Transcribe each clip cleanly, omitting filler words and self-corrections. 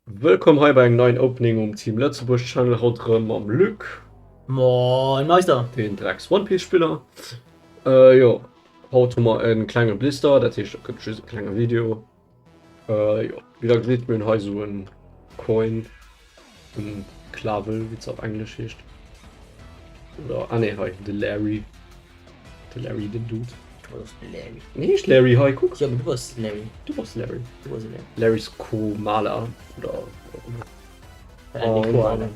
Willkommen heute bei einem neuen Opening um Team Lützeburg Channel. Heute am Lück, Moin Meister. den Drecks One Piece Spieler. Ja, heute mal ein kleiner Blister, das ist ein kleines Video. Ja, wieder sieht man heute so ein Coin, ein Klavel, wie es auf Englisch ist. Oder, ne, heute The Larry, den Dude. Du bist Larry. Nee, ist Larry, hi, guck. Ja, aber du bist Larry. Du bist Larry. Du bist Larry. Larrys Komala, oder. Die Koala.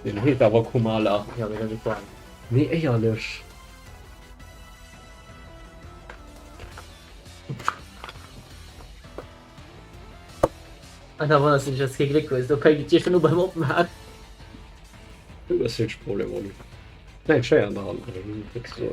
Den heet aber Komala. Ja, wieder die Koala. Nee, ehrlich. Alter, war das nicht das Glück ist. Du kannst dich nur beim Open hat. Das ist jetzt Problem, oder? Nein, schwer an der Hand. So.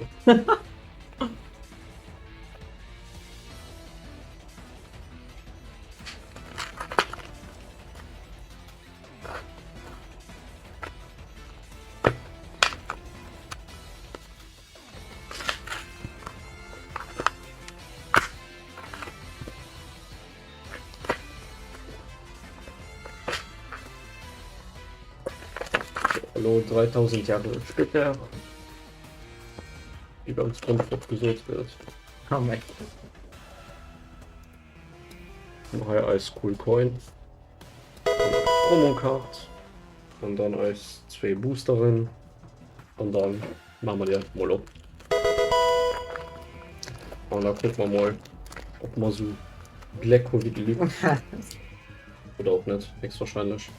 Hallo, 3000 Jahre später. Wie beim Spongebob gesucht wird. Oh mein Nachher als Cool Coin. Promo-Card. Und dann als 2 Boosterin. Und dann machen wir die mal ab. Und dann gucken wir mal, ob man so Black Hole wie die Lüge. Oder auch nicht, höchstwahrscheinlich.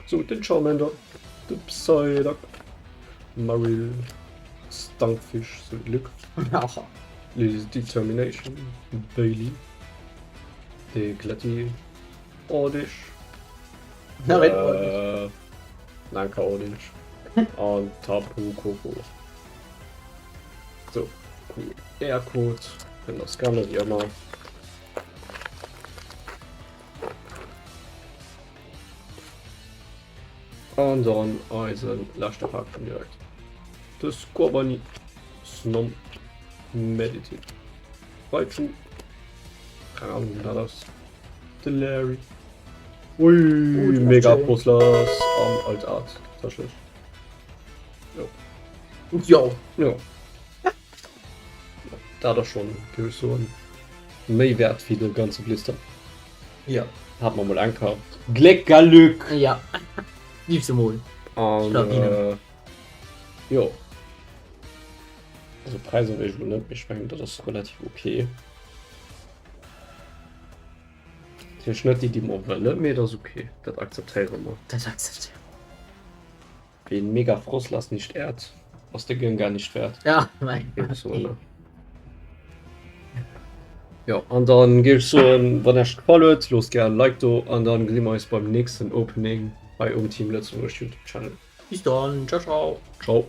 So, den Charmander, den Psyduck, Marill, Stunkfish, so Glück, Gott. Lily's Determination, Bailey, die Glatti, Ordish, Nanka Ordish und Tapu Koko. So, cool. Der Code, wenn das gerne wie immer. Und dann Eisen letzter Packen direkt. Das Squabani Snom Meditate. Raichu. Keine Ahnung, wie das. The Larry. Ui, mega Puzzlers am Altart. Tatsächlich. Jo. Ja. Da doch schon so ein Mehrwert für die ganze Blister. Ja. Hat man mal angehabt. Glück. Ja. Liebst du wohl. Und Schlawine. ja. Also Preise will ich wohl nicht beschränken, das ist relativ okay. Der Schnitt, die man will, mir das okay. Das akzeptiere ich immer. Das sagst du. Wen mega Frost lassen nicht ehrt, was der Gehirn gar nicht wert. Ja, mein Ja, so, ne? Ja, und dann gehst so, wenn er gefallen, los gerne Like do, und dann sehen wir uns beim nächsten Opening bei Team Lützeburg YouTube Channel. Bis dann. Ciao, ciao. Ciao.